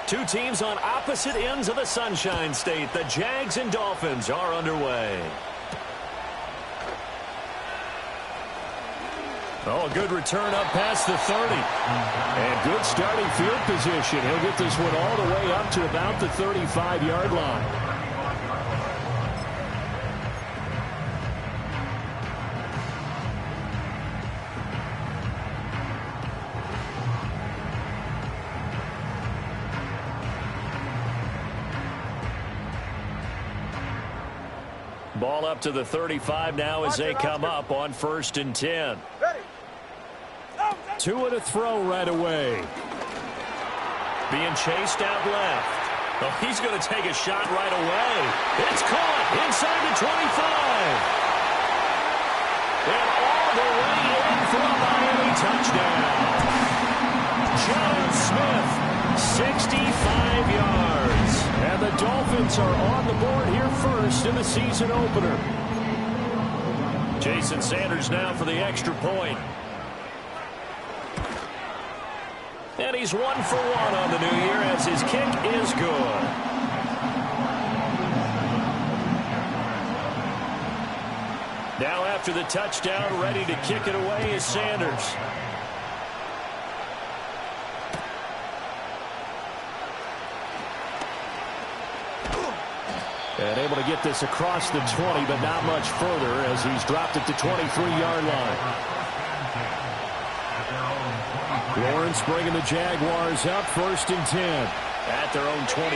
Two teams on opposite ends of the Sunshine State. The Jags and Dolphins are underway. Oh, good return up past the 30. And good starting field position. He'll get this one all the way up to about the 35-yard line. Ball up to the 35 now as they come up on 1st and 10. Two and a throw right away. Being chased out left. Oh, he's going to take a shot right away. It's caught inside the 25. And all the way in for a Miami touchdown. John Smith, 65 yards. And the Dolphins are on the board here first in the season opener. Jason Sanders now for the extra point. And he's 1 for 1 on the new year as his kick is good. Now after the touchdown, ready to kick it away is Sanders. And able to get this across the 20, but not much further as he's dropped it to 23-yard line. Lawrence bringing the Jaguars up 1st and 10 at their own 23.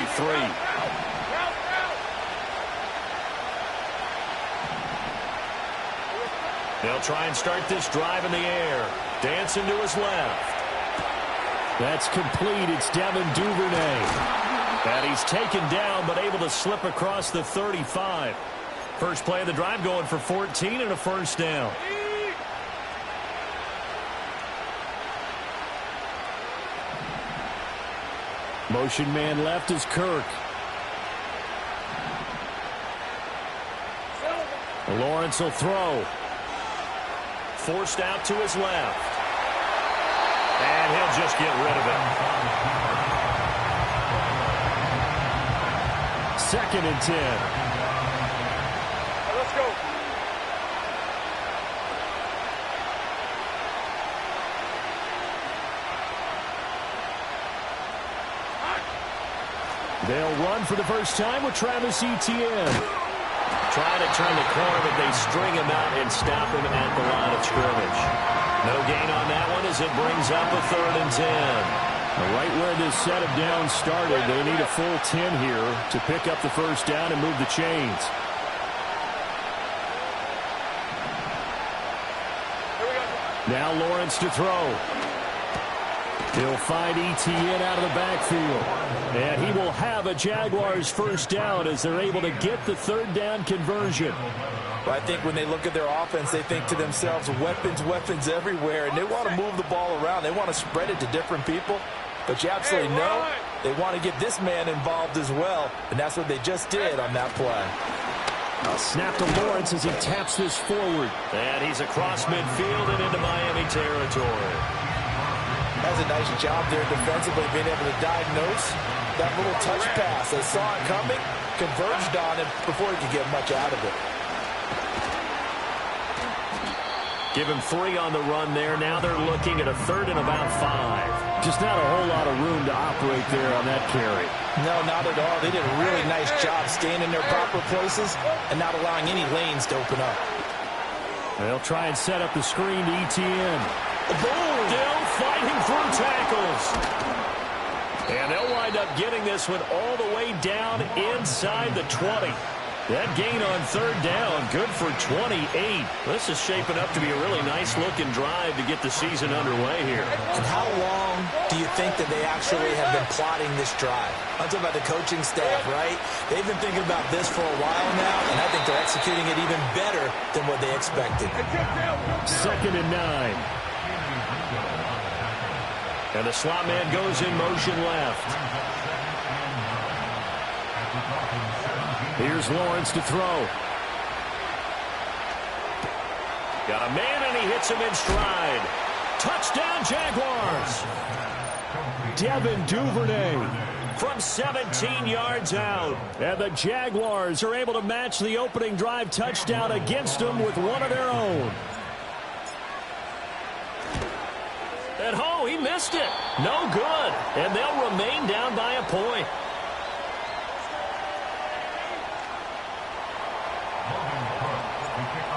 They'll try and start this drive in the air. Dancing to his left. That's complete. It's Devin Duvernay. And he's taken down but able to slip across the 35. First play of the drive going for 14 and a first down. Motion man left is Kirk. Lawrence will throw. Forced out to his left. And he'll just get rid of it. 2nd and 10. They'll run for the first time with Travis Etienne. Trying to turn the corner, but they string him out and stop him at the line of scrimmage. No gain on that one as it brings up a 3rd and 10. Right where this set of downs started, they need a full 10 here to pick up the first down and move the chains. Now Lawrence to throw. He'll find Etienne out of the backfield. And he will have a Jaguars first down as they're able to get the 3rd down conversion. Well, I think when they look at their offense, they think to themselves, weapons, weapons everywhere. And they want to move the ball around. They want to spread it to different people. But you absolutely know they want to get this man involved as well. And that's what they just did on that play. A snap to Lawrence as he taps this forward. And he's across midfield and into Miami territory. Does a nice job there defensively, being able to diagnose that little touch pass. They saw it coming, converged on it before he could get much out of it. Give him 3 on the run there. Now they're looking at a 3rd and about 5. Just not a whole lot of room to operate there on that carry. No, not at all. They did a really nice job staying in their proper places and not allowing any lanes to open up. They'll try and set up the screen to Etienne. Boom! Still fighting through tackles. And they'll wind up getting this one all the way down inside the 20. That gain on 3rd down, good for 28. This is shaping up to be a really nice-looking drive to get the season underway here. And how long do you think that they actually have been plotting this drive? I'm talking about the coaching staff, right? They've been thinking about this for a while now, and I think they're executing it even better than what they expected. 2nd and 9. And the slot man goes in motion left. Here's Lawrence to throw. Got a man, and he hits him in stride. Touchdown, Jaguars. Devin Duvernay, from 17 yards out. And the Jaguars are able to match the opening drive touchdown against them with one of their own. And oh, he missed it. No good. And they'll remain down by a point.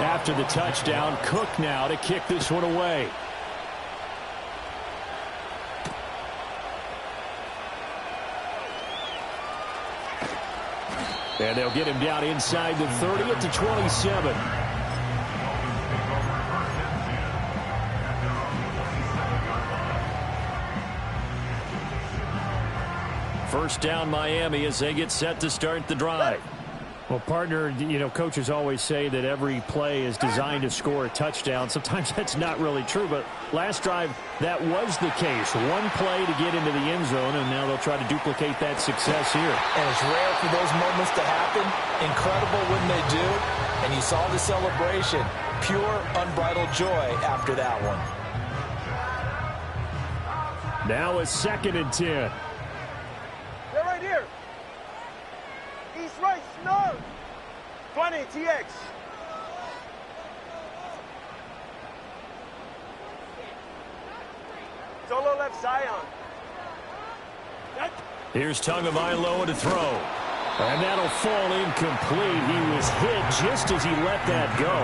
After the touchdown, Cook now to kick this one away. And they'll get him down inside the 30 at the 27. First down Miami as they get set to start the drive. Well, partner, you know, coaches always say that every play is designed to score a touchdown. Sometimes that's not really true, but last drive, that was the case. One play to get into the end zone, and now they'll try to duplicate that success here. And it's rare for those moments to happen. Incredible when they do. And you saw the celebration. Pure, unbridled joy after that one. Now a 2nd and 10. They're right here. East right, snug. 20, TX. Solo left Zion. Here's Tagovailoa to throw. And that'll fall incomplete. He was hit just as he let that go.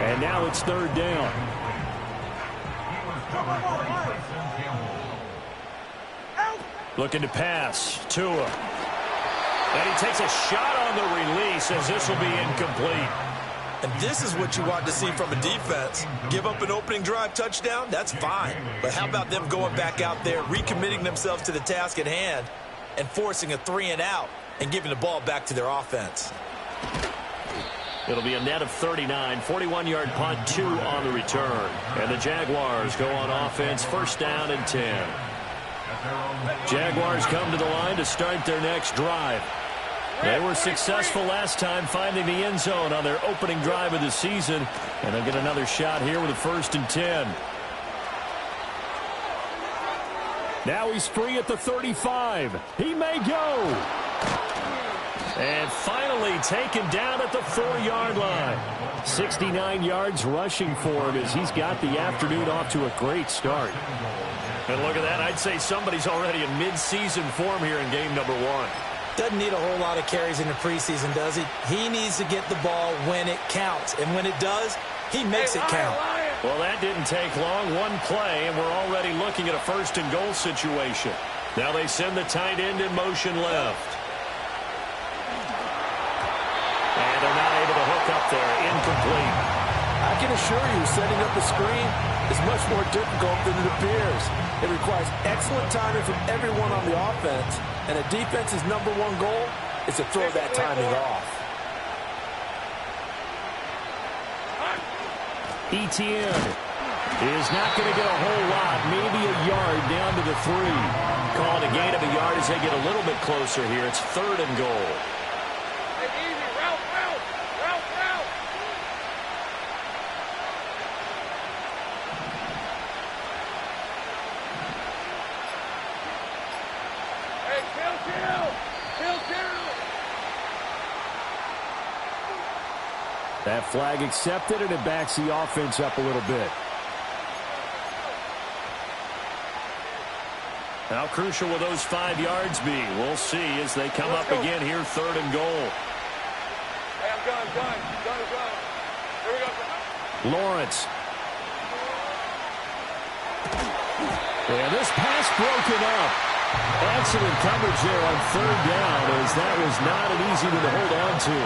And now it's 3rd down. Looking to pass. Tua. And he takes a shot on the release as this will be incomplete. And this is what you want to see from a defense. Give up an opening drive touchdown, that's fine. But how about them going back out there, recommitting themselves to the task at hand, and forcing a 3-and-out and giving the ball back to their offense. It'll be a net of 39, 41-yard punt, 2 on the return. And the Jaguars go on offense, 1st down and 10. Jaguars come to the line to start their next drive. They were successful last time finding the end zone on their opening drive of the season. And they'll get another shot here with a 1st and 10. Now he's free at the 35. He may go. And finally taken down at the 4-yard line. 69 yards rushing for him as he's got the afternoon off to a great start. And look at that. I'd say somebody's already in mid-season form here in game number 1. Doesn't need a whole lot of carries in the preseason, does he? He needs to get the ball when it counts. And when it does, he makes it count. Well, that didn't take long. One play, and we're already looking at a 1st and goal situation. Now they send the tight end in motion left. And they're not able to hook up there. Incomplete. I can assure you, setting up a screen is much more difficult than it appears. It requires excellent timing from everyone on the offense, and a defense's #1 goal is to throw that timing off. Etienne is not going to get a whole lot, maybe a yard down to the 3. Calling a gain of a yard as they get a little bit closer here. It's 3rd and goal. That flag accepted, and it backs the offense up a little bit. How crucial will those 5 yards be? We'll see as they come up again here, 3rd and goal. Hey, I'm done. Here we go. Lawrence. And this pass broken up. Excellent coverage there on 3rd down as that was not an easy one to hold on to.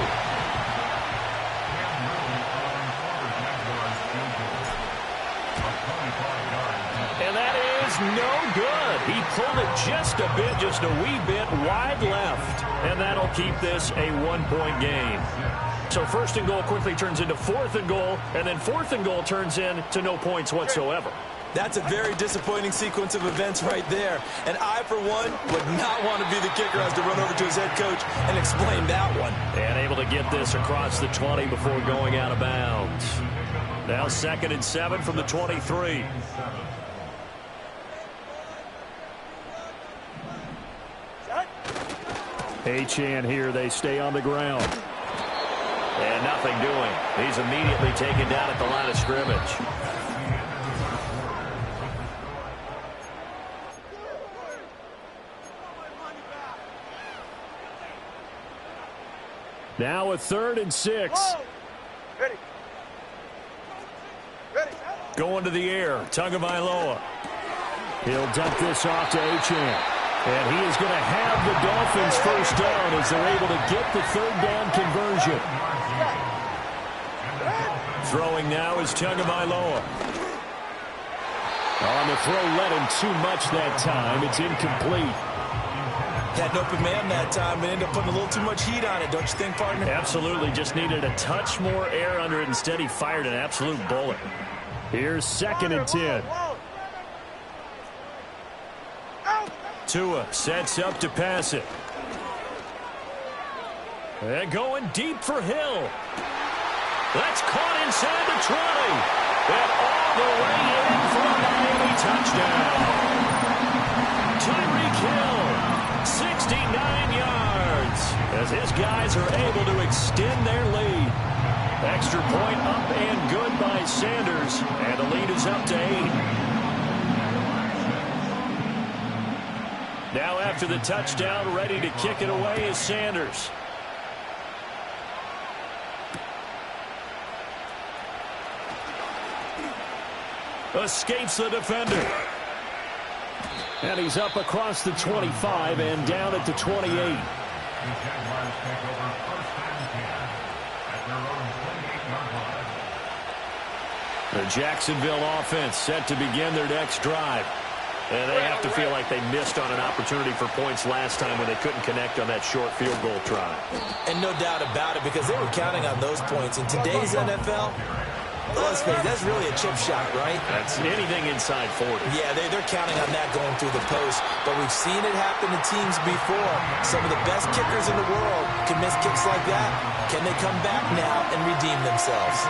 And that is no good. He pulled it just a wee bit wide left. And that'll keep this a 1-point game. So 1st and goal quickly turns into 4th and goal, and then 4th and goal turns into no points whatsoever. That's a very disappointing sequence of events right there. And I, for one, would not want to be the kicker as to run over to his head coach and explain that one. And able to get this across the 20 before going out of bounds. Now 2nd and 7 from the 23. Shut. Achane here. They stay on the ground. And nothing doing. He's immediately taken down at the line of scrimmage. Now a 3rd and 6. Ready. Ready. Going to the air. Tagovailoa. He'll dump this off to Achane. And he is going to have the Dolphins first down as they're able to get the 3rd down conversion. Throwing now is Tagovailoa. On the throw, led him too much that time. It's incomplete. Had an open man that time, but ended up putting a little too much heat on it, don't you think, partner? Absolutely. Just needed a touch more air under it. Instead, he fired an absolute bullet. Here's 2nd and 10. Tua sets up to pass it. And going deep for Hill. That's caught inside the 20. And all the way in for a Miami touchdown. Tyreek Hill, 69 yards, as his guys are able to extend their lead. Extra point up and good by Sanders, and the lead is up to 8. Now after the touchdown, ready to kick it away is Sanders. Escapes the defender. And he's up across the 25 and down at the 28. The Jacksonville offense set to begin their next drive. And they have to feel like they missed on an opportunity for points last time when they couldn't connect on that short field goal try. And no doubt about it, because they were counting on those points. In today's NFL, let's face it, that's really a chip shot, right? That's anything inside 40. Yeah, they're counting on that going through the post. But we've seen it happen to teams before. Some of the best kickers in the world can miss kicks like that. Can they come back now and redeem themselves?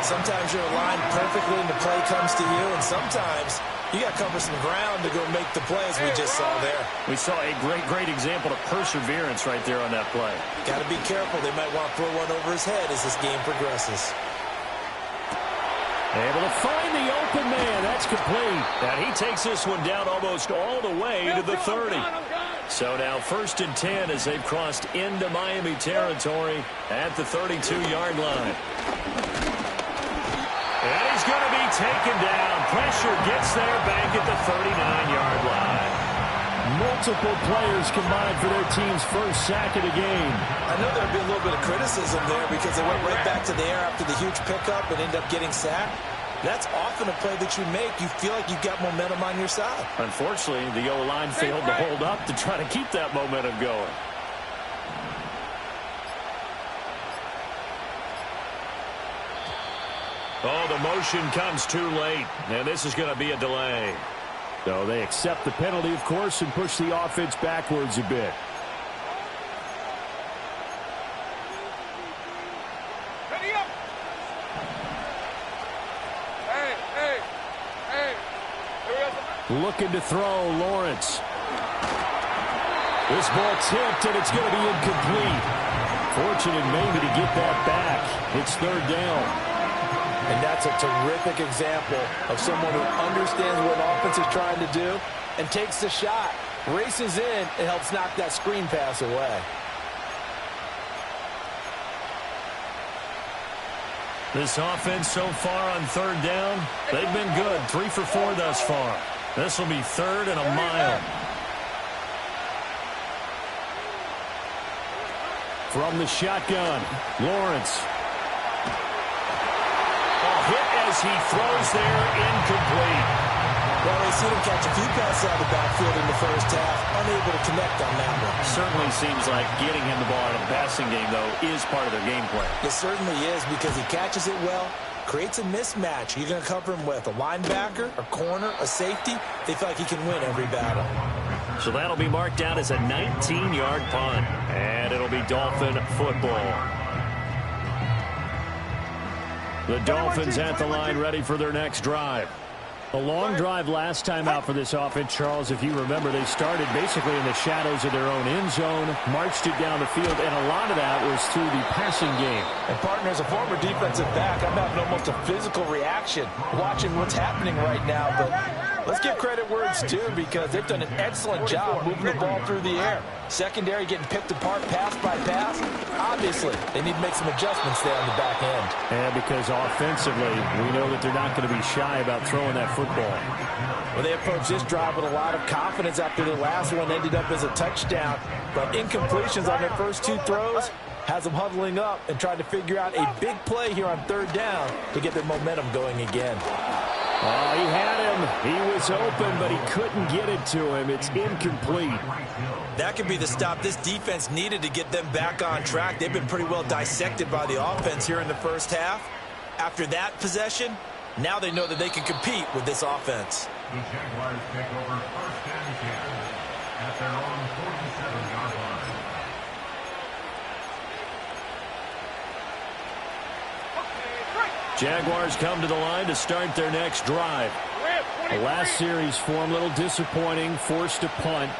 Sometimes you're aligned perfectly and the play comes to you, and sometimes you got to cover some ground to go make the play, as we just saw there. We saw a great example of perseverance right there on that play. Got to be careful. They might want to throw one over his head as this game progresses. Able to find the open man. That's complete. And he takes this one down almost all the way to the 30. So now 1st and 10 as they've crossed into Miami territory at the 32-yard line. And he's going to be taken down. Pressure gets there back at the 39-yard line. Multiple players combined for their team's first sack of the game. I know there'll be a little bit of criticism there because they went right back to the air after the huge pickup and ended up getting sacked. That's often a play that you make. You feel like you've got momentum on your side. Unfortunately, the O-line failed to hold up to try to keep that momentum going. Oh, the motion comes too late, and this is going to be a delay. So they accept the penalty, of course, and push the offense backwards a bit. Ready up. Hey. Looking to throw, Lawrence. This ball tipped, and it's going to be incomplete. Fortunate maybe to get that back. It's 3rd down. And that's a terrific example of someone who understands what an offense is trying to do and takes the shot, races in, and helps knock that screen pass away. This offense so far on 3rd down, they've been good. 3 for 4 thus far. This will be 3rd and a mile. From the shotgun, Lawrence. Hit as he throws there, incomplete. Well, they seen him catch a few passes out of the backfield in the first half, unable to connect on that one. Certainly seems like getting him the ball in a passing game, though, is part of their game plan. It certainly is because he catches it well, creates a mismatch. You're going to cover him with a linebacker, a corner, a safety. They feel like he can win every battle. So that'll be marked down as a 19-yard punt, and it'll be Dolphin football. The Dolphins at the line ready for their next drive. A long drive last time out for this offense, Charles. If you remember, they started basically in the shadows of their own end zone, marched it down the field, and a lot of that was through the passing game. And, partner, as a former defensive back, I'm having almost a physical reaction watching what's happening right now. But let's give credit where it's due, because they've done an excellent job moving the ball through the air. Secondary getting picked apart pass by pass. Obviously, they need to make some adjustments there on the back end. And because offensively, we know that they're not going to be shy about throwing that football. Well, they approached this drive with a lot of confidence after the last one ended up as a touchdown. But incompletions on their first two throws has them huddling up and trying to figure out a big play here on third down to get their momentum going again. Oh, he had him. He was open, but he couldn't get it to him. It's incomplete. That could be the stop this defense needed to get them back on track. They've been pretty well dissected by the offense here in the first half. After that possession, now they know that they can compete with this offense. The Jaguars take over first and 10 at their own 47-yard line. Jaguars come to the line to start their next drive. The last series for them, a little disappointing, forced to punt.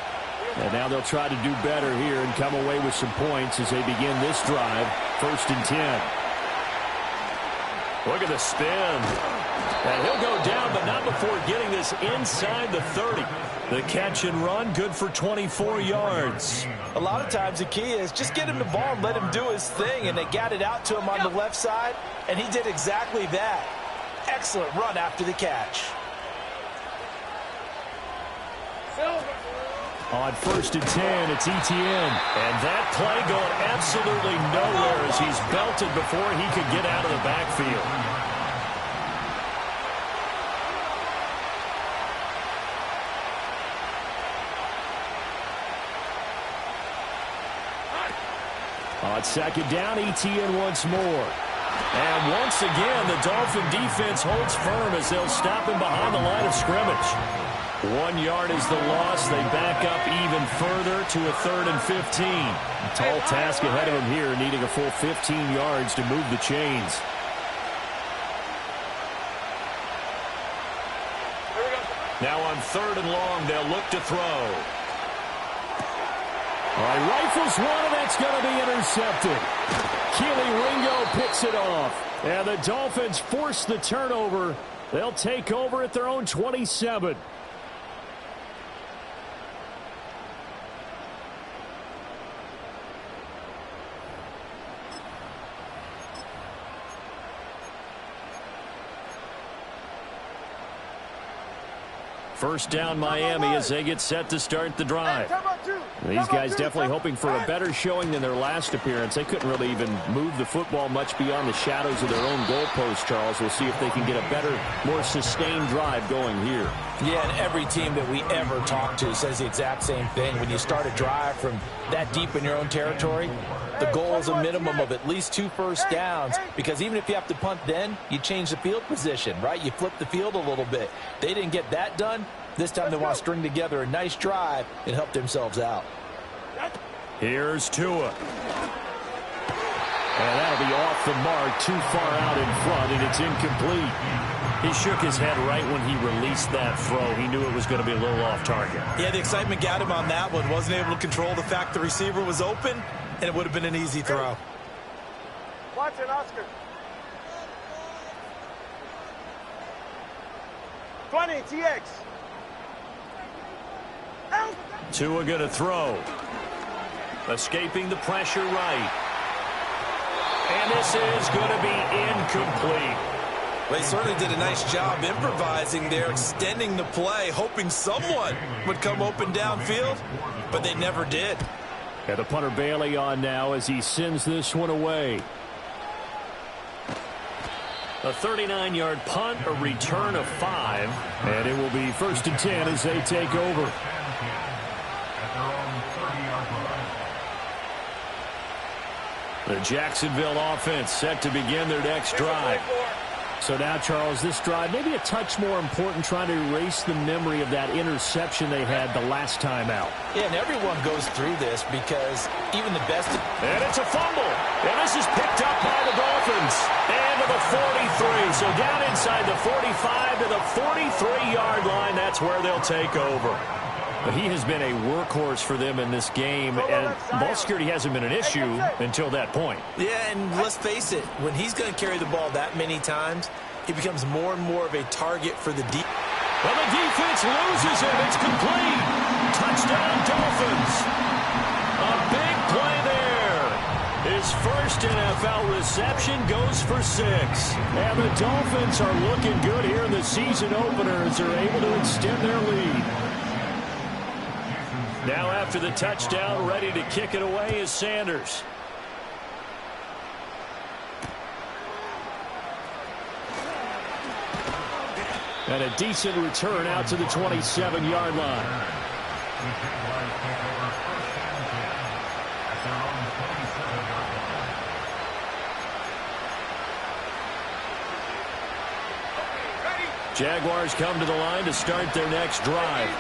And now they'll try to do better here and come away with some points as they begin this drive. First and 10. Look at the spin. And he'll go down, but not before getting this inside the 30. The catch and run, good for 24 yards. A lot of times the key is just get him the ball and let him do his thing, and they got it out to him on the left side, and he did exactly that. Excellent run after the catch. On first and 10, it's Etienne. And that play going absolutely nowhere as he's belted before he could get out of the backfield. On second down, Etienne once more. And once again, the Dolphin defense holds firm as they'll stop him behind the line of scrimmage. 1 yard is the loss. They back up even further to a 3rd and 15. A tall task ahead of them here, needing a full 15 yards to move the chains. Now on 3rd and long, they'll look to throw. All right, rifles one, and that's going to be intercepted. Keely Ringo picks it off. And the Dolphins force the turnover. They'll take over at their own 27. First down Miami as they get set to start the drive. These guys definitely hoping for a better showing than their last appearance. They couldn't really even move the football much beyond the shadows of their own goalpost, Charles. We'll see if they can get a better, more sustained drive going here. Yeah, and every team that we ever talk to says the exact same thing. When you start a drive from that deep in your own territory, the goal is a minimum of at least 2 first downs, because even if you have to punt then, you change the field position, right? You flip the field a little bit. They didn't get that done. This time they want to string together a nice drive and help themselves out. Here's Tua. And that'll be off the mark, too far out in front, and it's incomplete. He shook his head right when he released that throw. He knew it was going to be a little off target. Yeah, the excitement got him on that one. Wasn't able to control the fact the receiver was open, and it would have been an easy throw. Watch it, Oscar. 20, TX. Tua going to throw. Escaping the pressure right. And this is going to be incomplete. Well, they certainly did a nice job improvising there, extending the play, hoping someone would come open downfield, but they never did. And the punter Bailey on now as he sends this one away. A 39-yard punt, a return of 5. And it will be first and 10 as they take over. The Jacksonville offense set to begin their next drive. So now, Charles, this drive maybe a touch more important, trying to erase the memory of that interception they had the last time out. Yeah, and everyone goes through this because even the best... And it's a fumble. And this is picked up by the Dolphins. And to the 43. So down inside the 45 to the 43-yard line. That's where they'll take over. But he has been a workhorse for them in this game, and ball security hasn't been an issue until that point. Yeah, and let's face it, when he's going to carry the ball that many times, he becomes more and more of a target for the deep. Well, the defense loses him. It's complete. Touchdown, Dolphins. A big play there. His first NFL reception goes for 6. And the Dolphins are looking good here in the season opener as they're able to extend their lead. Now after the touchdown, ready to kick it away is Sanders. And a decent return out to the 27-yard line. Jaguars come to the line to start their next drive.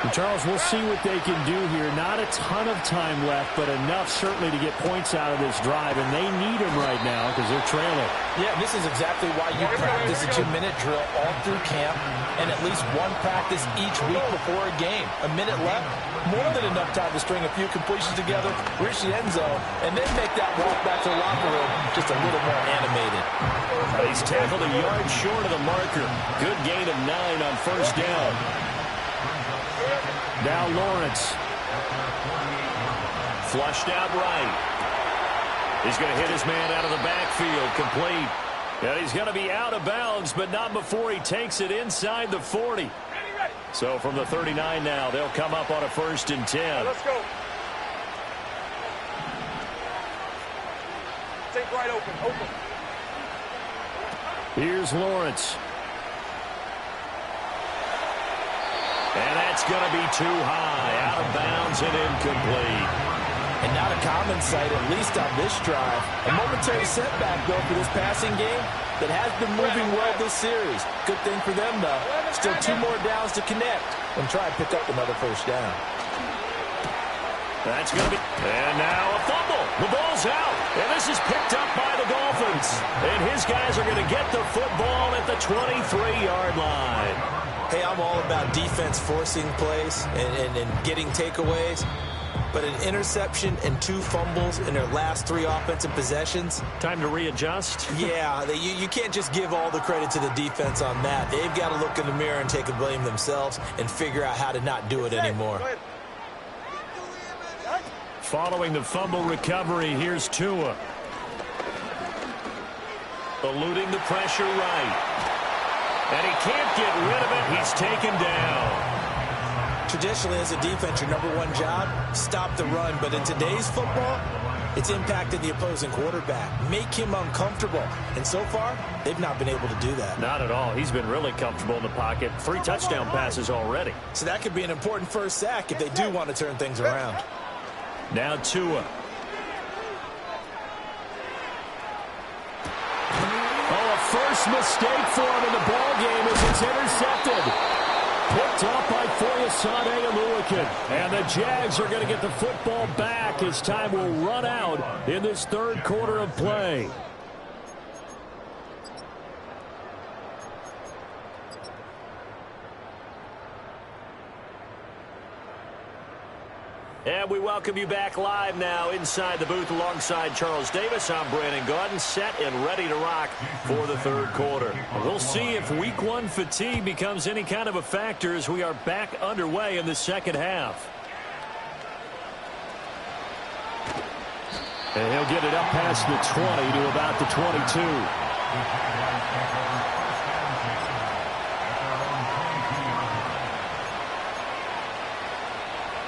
And Charles, we'll see what they can do here. Not a ton of time left, but enough certainly to get points out of this drive, and they need them right now because they're trailing. Yeah, this is exactly why you practice a 2-minute drill all through camp and at least one practice each week before a game. A minute left, more than enough time to string a few completions together, reach the end zone, and then make that walk back to the locker room just a little more animated. He's tackled a yard short of the marker. Good gain of 9 on first down. Now Lawrence. Flushed out right. He's going to hit his man out of the backfield. Complete. And he's going to be out of bounds, but not before he takes it inside the 40. So from the 39 now, they'll come up on a 1st and 10. Let's go. Take right open. Here's Lawrence. And that's going to be too high. Out of bounds and incomplete. And not a common sight, at least on this drive. A momentary setback, though, for this passing game that has been moving well this series. Good thing for them, though. Still 2 more downs to connect and try and pick up another first down. That's going to be... And now a fumble. The ball's out. And this is picked up by the Dolphins. And his guys are going to get the football at the 23-yard line. Hey, I'm all about defense forcing plays and getting takeaways. But an interception and 2 fumbles in their last 3 offensive possessions. Time to readjust. Yeah, you can't just give all the credit to the defense on that. They've got to look in the mirror and take the blame themselves and figure out how to not do it anymore. Following the fumble recovery, here's Tua. Eluding the pressure right. And he can't get rid of it. He's taken down. Traditionally, as a defense, your #1 job, stop the run. But in today's football, it's impacted the opposing quarterback. Make him uncomfortable. And so far, they've not been able to do that. Not at all. He's been really comfortable in the pocket. 3 touchdown passes already. So that could be an important first sack if they do want to turn things around. Now Tua. First mistake for him in the ball game as it's intercepted. Picked up by Foyesade Oluokun. And the Jags are going to get the football back as time will run out in this 3rd quarter of play. And we welcome you back live now inside the booth alongside Charles Davis. I'm Brandon Gaudin, set and ready to rock for the 3rd quarter. We'll see if week 1 fatigue becomes any kind of a factor as we are back underway in the 2nd half. And he'll get it up past the 20 to about the 22.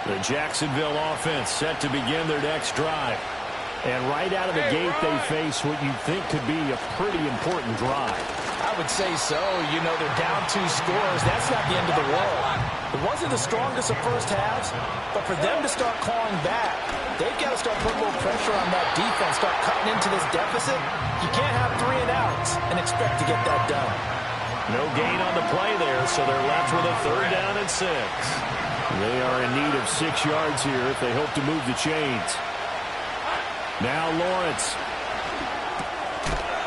The Jacksonville offense set to begin their next drive. And right out of the gate, they face what you think could be a pretty important drive. I would say so. You know, they're down 2 scores. That's not the end of the world. It wasn't the strongest of first halves, but for them to start clawing back, they've got to start putting more pressure pressure on that defense, start cutting into this deficit, you can't have 3 and outs and expect to get that done. No gain on the play there, so they're left with a 3rd down and 6. They are in need of 6 yards here if they hope to move the chains. Now Lawrence.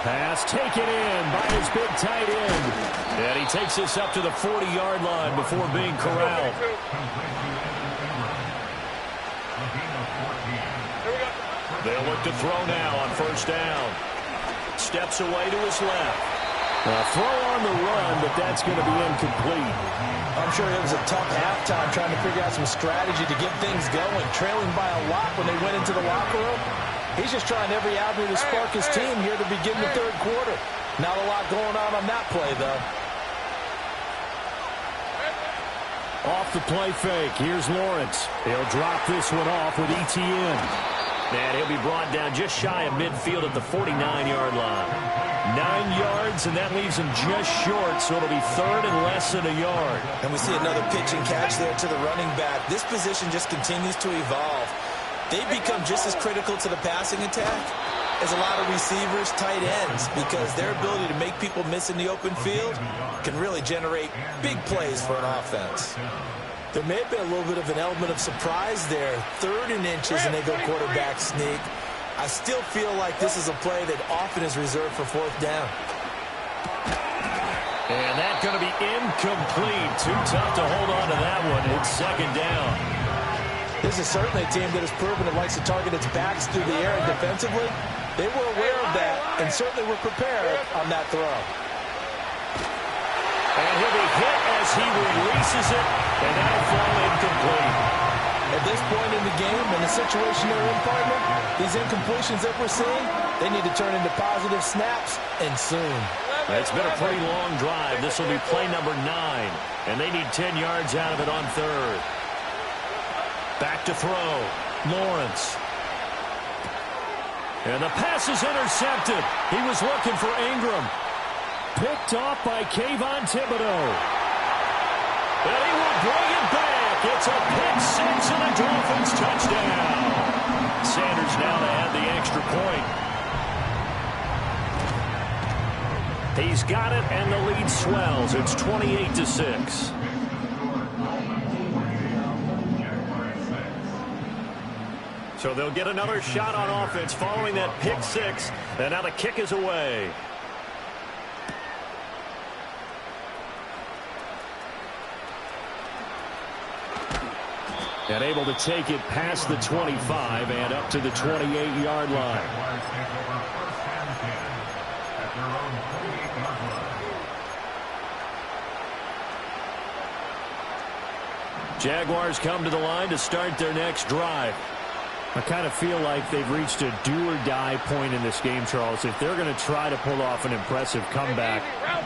Pass taken in by his big tight end. And he takes this up to the 40-yard line before being corralled. They'll look to throw now on 1st down. Steps away to his left. Throw on the run, but that's going to be incomplete. I'm sure it was a tough halftime trying to figure out some strategy to get things going. Trailing by a lot when they went into the locker room. He's just trying every avenue to spark his team here to begin the 3rd quarter. Not a lot going on that play, though. Off the play fake. Here's Lawrence. He'll drop this one off with ETN. And he'll be brought down just shy of midfield at the 49-yard line. 9 yards, and that leaves him just short, so it'll be 3rd and less than a yard. And we see another pitch and catch there to the running back. This position just continues to evolve. They've become just as critical to the passing attack as a lot of receivers, tight ends, because their ability to make people miss in the open field can really generate big plays for an offense. There may have been a little bit of an element of surprise there. 3rd and inches, and they go quarterback sneak. I still feel like this is a play that often is reserved for 4th down. And that's going to be incomplete. Too tough to hold on to that one. It's 2nd down. This is certainly a team that has proven it likes to target its backs through the air and defensively. They were aware of that and certainly were prepared on that throw. And he'll be hit as he releases it, and that'll fall incomplete. At this point in the game and the situation they're in, partner, these incompletions that we're seeing, they need to turn into positive snaps, and soon. It's been a pretty long drive. This will be play number 9, and they need 10 yards out of it on 3rd. Back to throw. Lawrence. And the pass is intercepted. He was looking for Ingram. Picked off by Kayvon Thibodeau. And he will bring it back. It's a pick 6 and a Dolphins touchdown. Sanders now to add the extra point. He's got it, and the lead swells. It's 28-6. So they'll get another shot on offense following that pick 6. And now the kick is away. And able to take it past the 25 and up to the 28-yard line. Jaguars come to the line to start their next drive. I kind of feel like they've reached a do-or-die point in this game, Charles. If they're going to try to pull off an impressive comeback,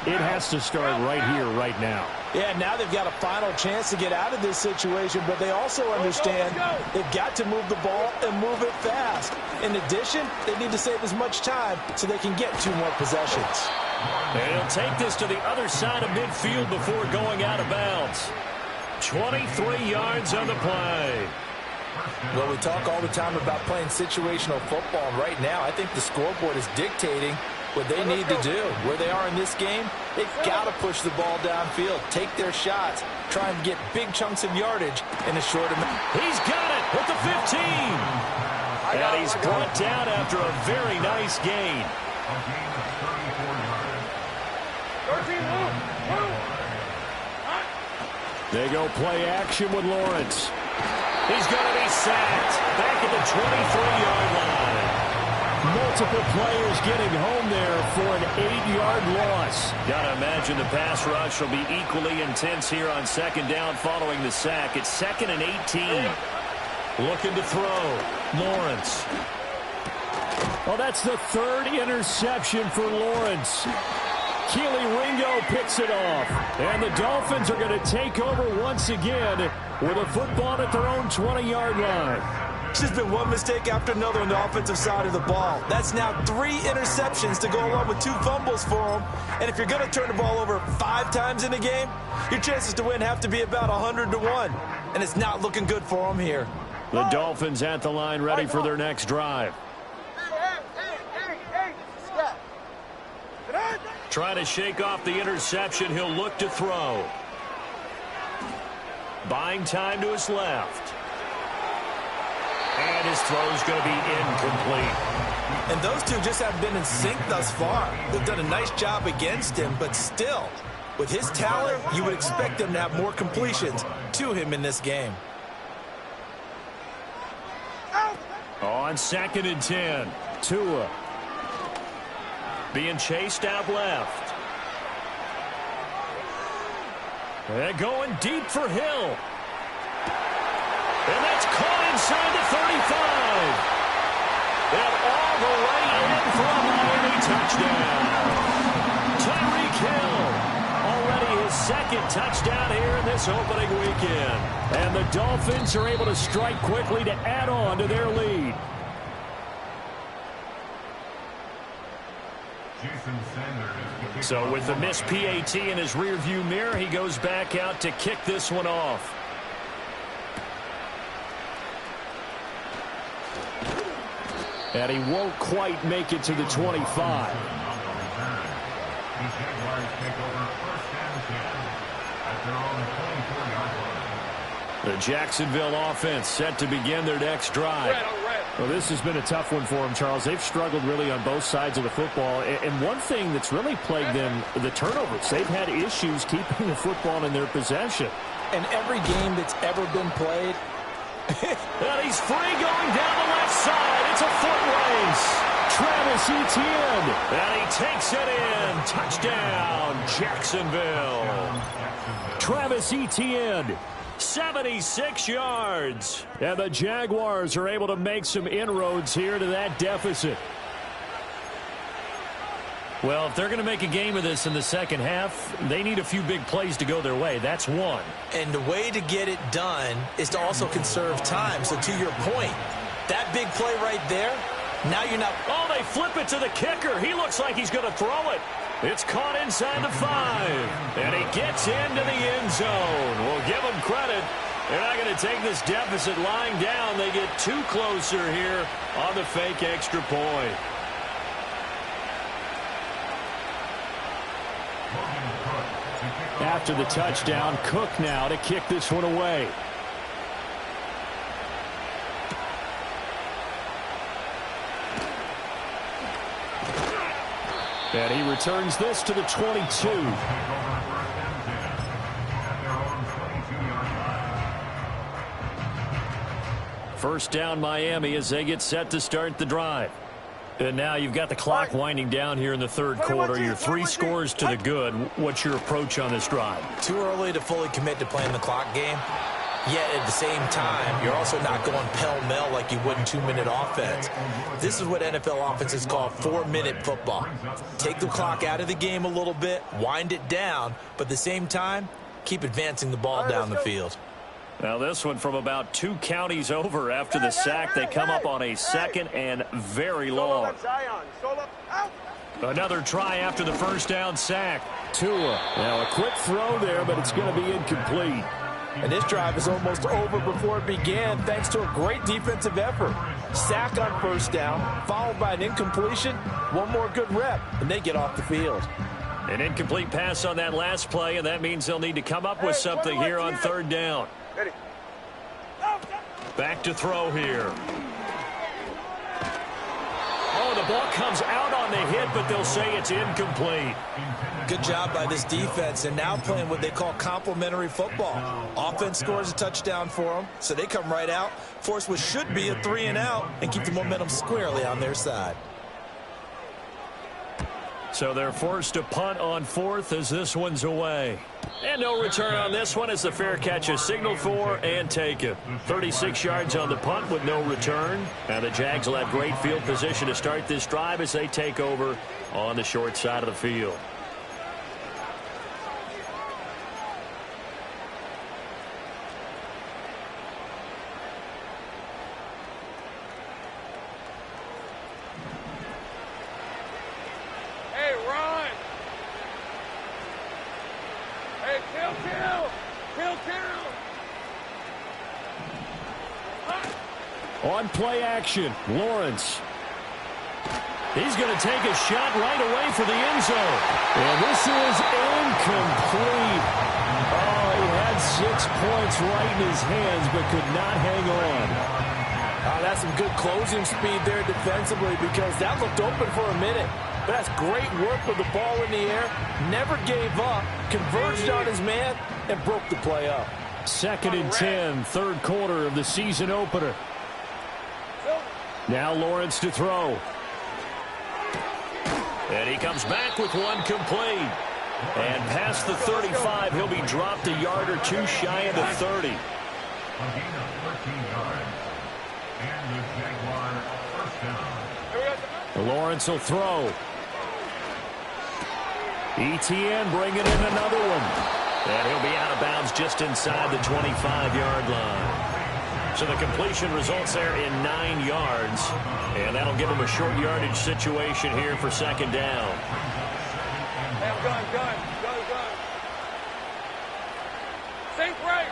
it has to start right here, right now. Yeah, now they've got a final chance to get out of this situation, but they also understand they've got to move the ball and move it fast. In addition, they need to save as much time so they can get 2 more possessions. And he'll take this to the other side of midfield before going out of bounds. 23 yards on the play. Well, we talk all the time about playing situational football, and right now I think the scoreboard is dictating what they need to do. Where they are in this game, they've got to push the ball downfield, take their shots, try and get big chunks of yardage in a short amount. He's got it at the 15. And he's brought down after a very nice gain. They go play action with Lawrence. He's going to be sacked back at the 23-yard line. Multiple players getting home there for an 8-yard loss. Got to imagine the pass rush will be equally intense here on 2nd down following the sack. It's 2nd and 18. Looking to throw. Lawrence. Well, that's the 3rd interception for Lawrence. Keely Ringo picks it off. And the Dolphins are going to take over once again with a football at their own 20-yard line. It's just been one mistake after another on the offensive side of the ball. That's now 3 interceptions to go along with 2 fumbles for them. And if you're going to turn the ball over 5 times in a game, your chances to win have to be about 100 to 1. And it's not looking good for them here. The Dolphins at the line ready for their next drive. Trying to shake off the interception. He'll look to throw. Buying time to his left. And his throw's going to be incomplete. And those two just haven't been in sync thus far. They've done a nice job against him, but still, with his talent, you would expect him to have more completions to him in this game. On 2nd and 10, Tua being chased out left. And going deep for Hill. And that's caught inside the 35. And all the way in for a Miami touchdown. Tyreek Hill, already his 2nd touchdown here in this opening weekend. And the Dolphins are able to strike quickly to add on to their lead. So with the missed PAT in his rearview mirror, he goes back out to kick this one off. And he won't quite make it to the 25. The Jacksonville offense set to begin their next drive. Well, this has been a tough one for them, Charles. They've struggled really on both sides of the football. And one thing that's really plagued them, the turnovers. They've had issues keeping the football in their possession. And every game that's ever been played. And he's free going down the left side. It's a foot race. Travis Etienne. And he takes it in. Touchdown, Jacksonville. Travis Etienne. 76 yards. And the Jaguars are able to make some inroads here to that deficit. Well, if they're going to make a game of this in the second half, they need a few big plays to go their way. That's one. And the way to get it done is to also conserve time. So to your point, that big play right there, now you're not... Oh, they flip it to the kicker. He looks like he's going to throw it. It's caught inside the 5. And he gets into the end zone. We'll give him credit. They're not going to take this deficit lying down. They get too closer here on the fake extra point. After the touchdown, Cook now to kick this one away. And he returns this to the 22. First down Miami as they get set to start the drive. And now you've got the clock winding down here in the third quarter. Your 3 scores to the good. What's your approach on this drive? Too early to fully commit to playing the clock game. Yet at the same time, you're also not going pell-mell like you would in 2-minute offense. This is what NFL offenses call 4-minute football. Take the clock out of the game a little bit, wind it down, but at the same time, keep advancing the ball down the field. Now this one from about 2 counties over after the sack. They come up on a 2nd and very long. Another try after the first down sack. Tua. Now a quick throw there, but it's going to be incomplete. And this drive is almost over before it began thanks to a great defensive effort. Sack on first down, followed by an incompletion. One more good rep, and they get off the field. An incomplete pass on that last play, and that means they'll need to come up with something here on 3rd down. Back to throw here. Oh, the ball comes out on the hit, but they'll say it's incomplete. Good job by this defense, and now playing what they call complementary football. Offense scores a touchdown for them, so they come right out, force what should be a 3-and-out, and keep the momentum squarely on their side. So they're forced to punt on 4th as this one's away. And no return on this one as the fair catch is signaled for and taken. 36 yards on the punt with no return. Now the Jags will have great field position to start this drive as they take over on the short side of the field. Kill! On play action, Lawrence. He's going to take a shot right away for the end zone. And this is incomplete. Oh, he had 6 points right in his hands, but could not hang on. That's some good closing speed there defensively, because that looked open for a minute. But that's great work with the ball in the air. Never gave up, converged on his man, and broke the play up. 2nd and 10, third quarter of the season opener. Now Lawrence to throw. And he comes back with one complete. And past the 35, he'll be dropped a yard or two shy of the 30. A gain of 13 yards. And the Jaguars first down. Lawrence will throw. ETN bringing in another one. And he'll be out of bounds just inside the 25-yard line. So the completion results there in 9 yards. And that'll give him a short yardage situation here for 2nd down. Gun. Think right.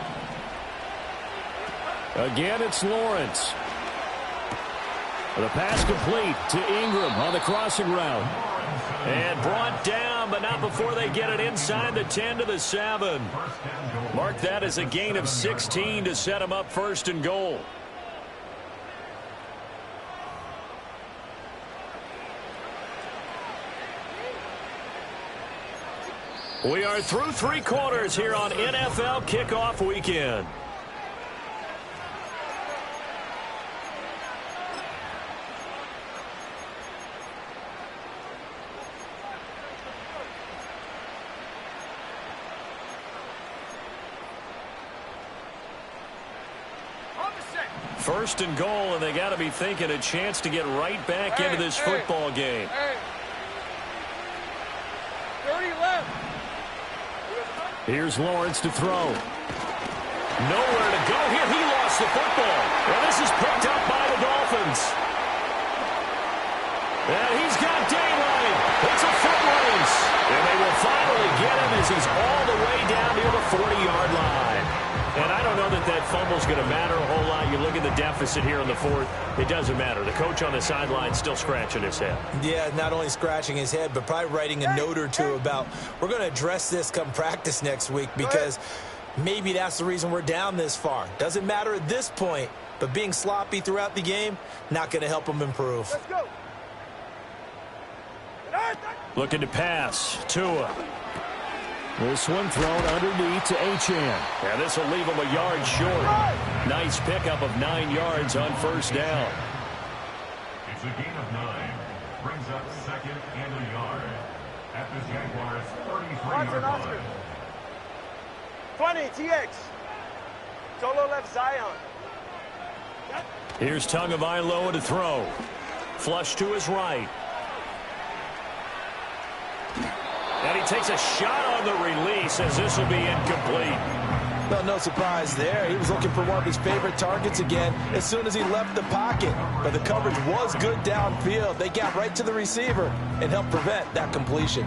Again, it's Lawrence. The pass complete to Ingram on the crossing route. And brought down, but not before they get it inside the 10 to the 7. Mark that as a gain of 16 to set him up 1st and goal. We are through 3 quarters here on NFL Kickoff Weekend. First and goal, and they got to be thinking a chance to get right back into this football game. 30 left. Here's Lawrence to throw. Nowhere to go here. He lost the football. And this is picked up by the Dolphins. And he's got daylight. It's a foot race. And they will finally get him as he's all the way down near the 40-yard line. And I don't know that fumble's going to matter a whole lot. You look at the deficit here in the 4th. It doesn't matter. The coach on the sideline still scratching his head. Yeah, not only scratching his head, but probably writing a note or two about, we're going to address this come practice next week, because maybe that's the reason we're down this far. Doesn't matter at this point, but being sloppy throughout the game, not going to help him improve. Let's go. Looking to pass. Tua. This one thrown underneath to Achane. And this will leave him a yard short. Nice pickup of 9 yards on 1st down. It's a gain of 9. Brings up 2nd and a yard. At the Jaguars' 33-yard line. 20, TX. Solo left Zion. Here's Tagovailoa to throw. Flush to his right. And he takes a shot on the release as this will be incomplete. Well, no surprise there. He was looking for one of his favorite targets again as soon as he left the pocket. But the coverage was good downfield. They got right to the receiver and helped prevent that completion.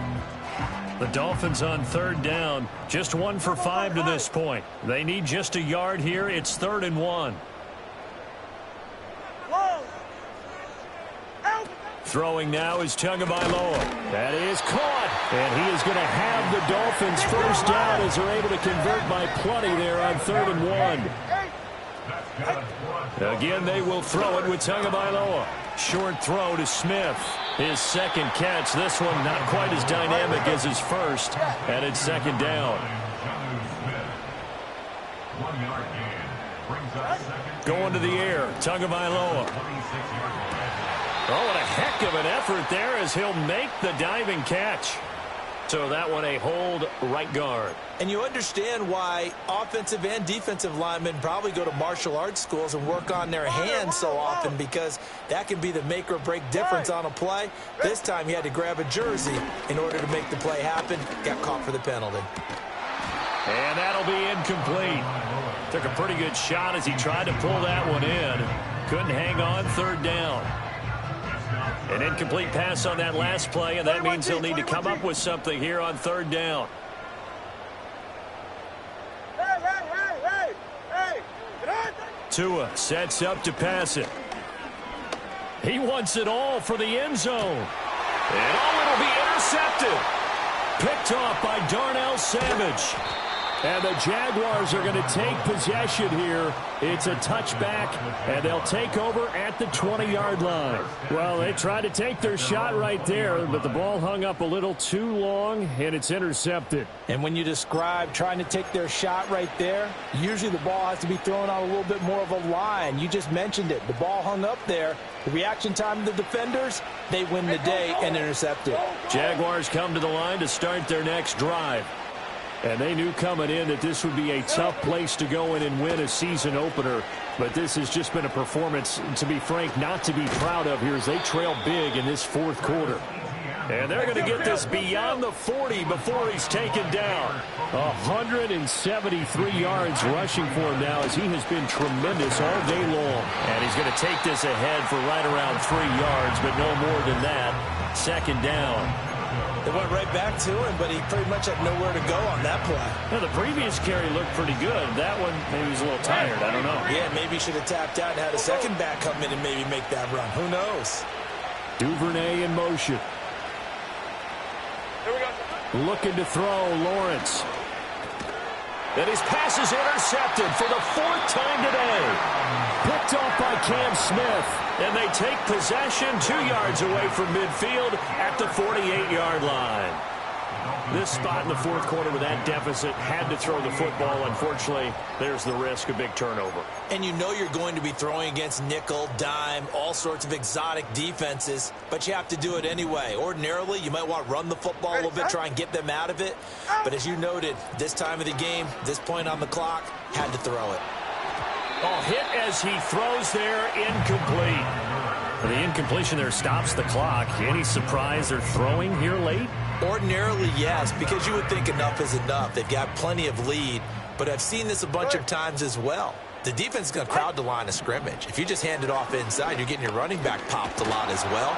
The Dolphins on 3rd down. Just 1 for 5 to this point. They need just a yard here. It's 3rd and 1. Throwing now is Tagovailoa. That is caught. And he is going to have the Dolphins 1st down as they're able to convert by plenty there on 3rd and 1. Again, they will throw it with Tagovailoa. Short throw to Smith. His 2nd catch. This one not quite as dynamic as his first. And it's 2nd down. Going to the air. Tagovailoa. Oh, and a heck of an effort there as he'll make the diving catch. So that one a hold right guard. And you understand why offensive and defensive linemen probably go to martial arts schools and work on their hands so often, because that can be the make or break difference on a play. This time he had to grab a jersey in order to make the play happen. Got caught for the penalty. And that'll be incomplete. Took a pretty good shot as he tried to pull that one in. Couldn't hang on. 3rd down. An incomplete pass on that last play, and that means he'll need to come up with something here on 3rd down. Tua sets up to pass it. He wants it all for the end zone. And it'll be intercepted. Picked off by Darnell Savage. And the Jaguars are going to take possession here. It's a touchback, and they'll take over at the 20-yard line. Well, they tried to take their shot right there, but the ball hung up a little too long, and it's intercepted. And when you describe trying to take their shot right there, usually the ball has to be thrown on a little bit more of a line. You just mentioned it. The ball hung up there. The reaction time of the defenders, they win the day and intercept it. Jaguars come to the line to start their next drive. And they knew coming in that this would be a tough place to go in and win a season opener. But this has just been a performance, to be frank, not to be proud of here as they trail big in this fourth quarter. And they're going to get this beyond the 40 before he's taken down. 173 yards rushing for him now as he has been tremendous all day long. And he's going to take this ahead for right around 3 yards, but no more than that. Second down. They went right back to him, but he pretty much had nowhere to go on that play. Yeah, the previous carry looked pretty good. That one, maybe he was a little tired. I don't know. Yeah, maybe he should have tapped out and had a second back come in and maybe make that run. Who knows? Duvernay in motion. Here we go. Looking to throw, Lawrence. And his pass is intercepted for the 4th time today. Picked off by Cam Smith. And they take possession 2 yards away from midfield at the 48-yard line. This spot in the fourth quarter with that deficit had to throw the football. Unfortunately, there's the risk of big turnover. And you know you're going to be throwing against nickel, dime, all sorts of exotic defenses, but you have to do it anyway. Ordinarily, you might want to run the football a little bit, try and get them out of it. But as you noted, this time of the game, this point on the clock, had to throw it. Oh, hit as he throws there, incomplete. The incompletion there stops the clock. Any surprise they're throwing here late? Ordinarily, yes, because you would think enough is enough. They've got plenty of lead, but I've seen this a bunch of times as well. The defense is going to crowd the line of scrimmage. If you just hand it off inside, you're getting your running back popped a lot as well.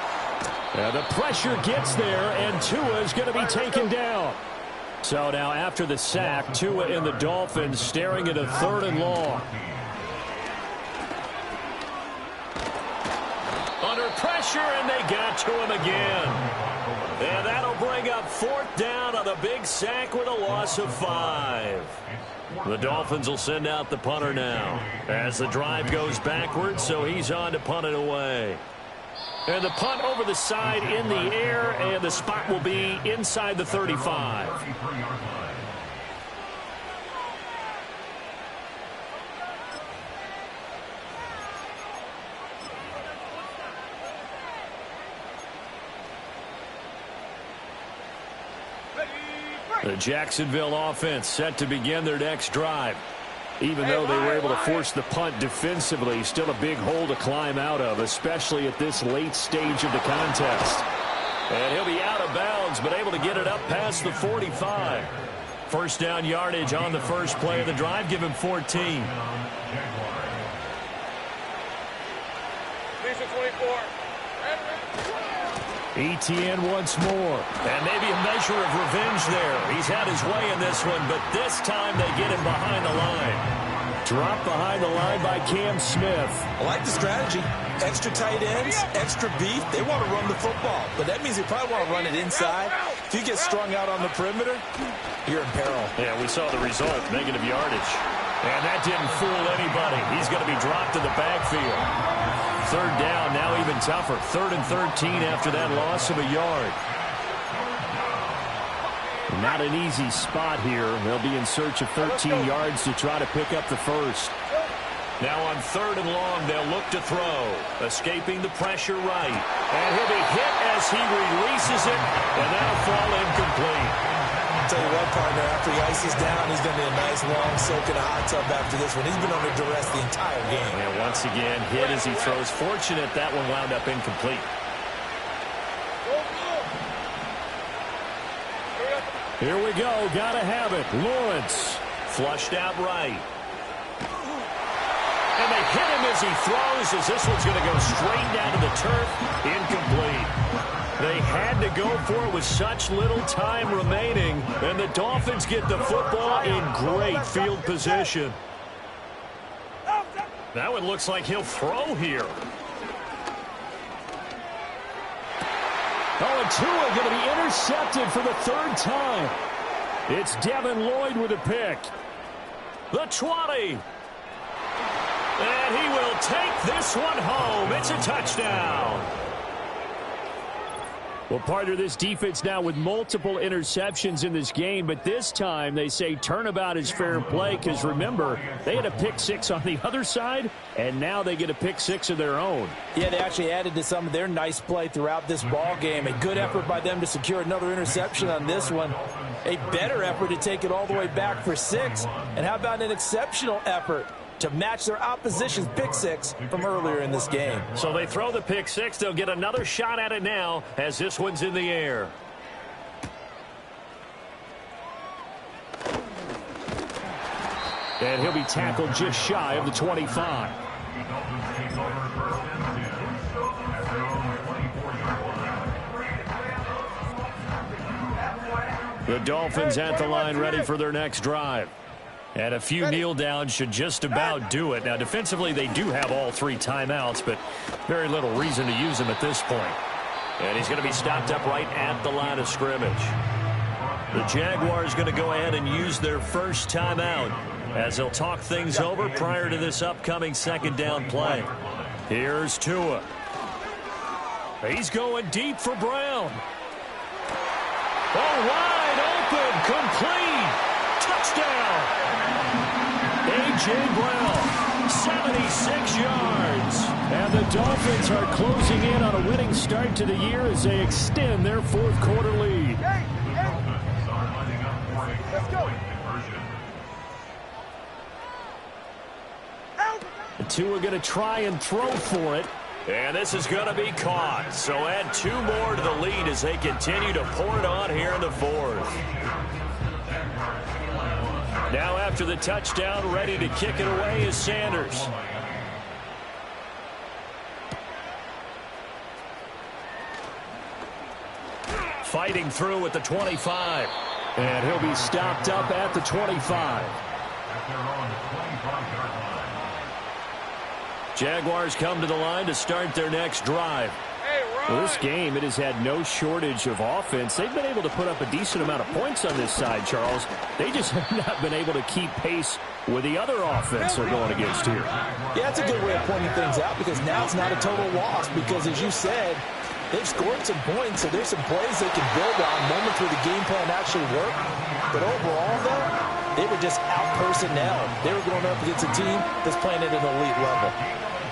Yeah, the pressure gets there, and Tua is going to be taken down. So now after the sack, Tua and the Dolphins staring at a 3rd and long. Under pressure, and they got to him again. And that'll bring up 4th down on a big sack with a loss of 5. The Dolphins will send out the punter now as the drive goes backwards, so he's on to punt it away. And the punt over the side in the air, and the spot will be inside the 35. The Jacksonville offense set to begin their next drive. Even though they were able to force the punt defensively, still a big hole to climb out of, especially at this late stage of the contest. And he'll be out of bounds, but able to get it up past the 45. First down yardage on the first play of the drive. Give him 14. ETN once more. And maybe a measure of revenge there. He's had his way in this one, but this time they get him behind the line. Dropped behind the line by Cam Smith. I like the strategy. Extra tight ends, extra beef. They want to run the football, but that means they probably want to run it inside. If you get strung out on the perimeter, you're in peril. Yeah, we saw the result, negative yardage. And that didn't fool anybody. He's going to be dropped to the backfield. 3rd down, now even tougher. 3rd and 13 after that loss of a yard. Not an easy spot here. They'll be in search of 13 yards to try to pick up the first. Now on 3rd and long, they'll look to throw. Escaping the pressure right. And he'll be hit as he releases it, and that'll fall incomplete. I'll tell you what, partner, after he ices down, he's going to be a nice long soak in a hot tub after this one. He's been under duress the entire game. And once again, hit as he throws. Fortunate that one wound up incomplete. Here we go. Gotta have it. Lawrence. Flushed out right. And they hit him as he throws, as this one's going to go straight down to the turf. Incomplete. They had to go for it with such little time remaining, and the Dolphins get the football in great field position. That one looks like he'll throw here. Oh, and Tua going to be intercepted for the third time. It's Devin Lloyd with a pick. The 20. And he will take this one home. It's a touchdown. Well, partner, this defense now with multiple interceptions in this game, but this time they say turnabout is fair play because, remember, they had a pick six on the other side, and now they get a pick six of their own. Yeah, they actually added to some of their nice play throughout this ball game. A good effort by them to secure another interception on this one. A better effort to take it all the way back for 6. And how about an exceptional effort to match their opposition's pick six from earlier in this game? So they throw the pick six. They'll get another shot at it now as this one's in the air. And he'll be tackled just shy of the 25. The Dolphins at the line ready for their next drive. And a few kneel downs should just about do it. Now, defensively, they do have all 3 timeouts, but very little reason to use them at this point. And he's going to be stopped up right at the line of scrimmage. The Jaguars going to go ahead and use their first timeout as they'll talk things over prior to this upcoming second down play. Here's Tua. He's going deep for Brown. Oh, wide open, complete. Touchdown. A.J. Brown, 76 yards. And the Dolphins are closing in on a winning start to the year as they extend their fourth quarter lead. Let's go. Tua going to try and throw for it. And this is going to be caught. So add 2 more to the lead as they continue to pour it on here in the fourth. Now after the touchdown, ready to kick it away is Sanders. Fighting through at the 25. And he'll be stopped up at the 25. Jaguars come to the line to start their next drive. Well, this game, it has had no shortage of offense. They've been able to put up a decent amount of points on this side, Charles. They just have not been able to keep pace with the other offense they're going against here. Yeah, that's a good way of pointing things out because now it's not a total loss because, as you said, they've scored some points, so there's some plays they can build on, moments where the game plan actually worked. But overall, though, they were just out-personnel. They were going up against a team that's playing at an elite level.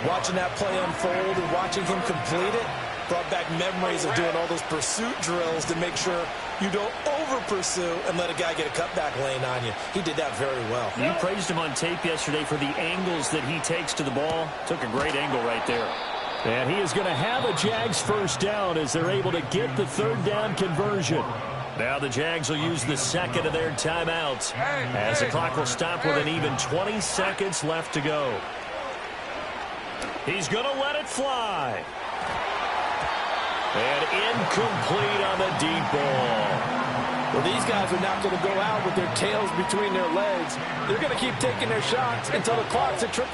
Watching that play unfold and watching him complete it brought back memories of doing all those pursuit drills to make sure you don't over-pursue and let a guy get a cutback lane on you. He did that very well. You praised him on tape yesterday for the angles that he takes to the ball. Took a great angle right there. And he is going to have a Jags first down as they're able to get the third down conversion. Now the Jags will use the second of their timeouts as the clock will stop with an even 20 seconds left to go. He's going to let it fly. And incomplete on the deep ball. Well, these guys are not going to go out with their tails between their legs. They're going to keep taking their shots until the clock's at 000.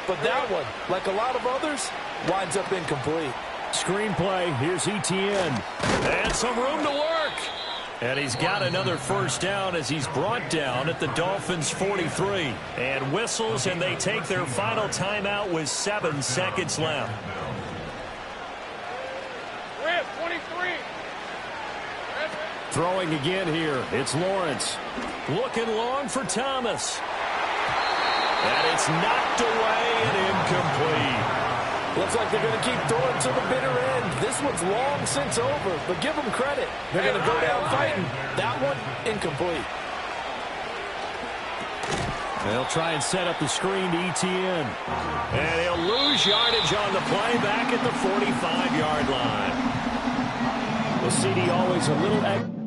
But that one, like a lot of others, winds up incomplete. Screenplay, here's Etienne. And some room to work. And he's got another first down as he's brought down at the Dolphins' 43. And whistles, and they take their final timeout with 7 seconds left. Rip, 23. Throwing again here, it's Lawrence. Looking long for Thomas. And it's knocked away and incomplete. Looks like they're going to keep throwing to the bitter end. This one's long since over, but give them credit. They're going to go down fighting. That one, incomplete. They'll try and set up the screen to Etienne. And he'll lose yardage on the play back at the 45-yard line. Well, CD always a little...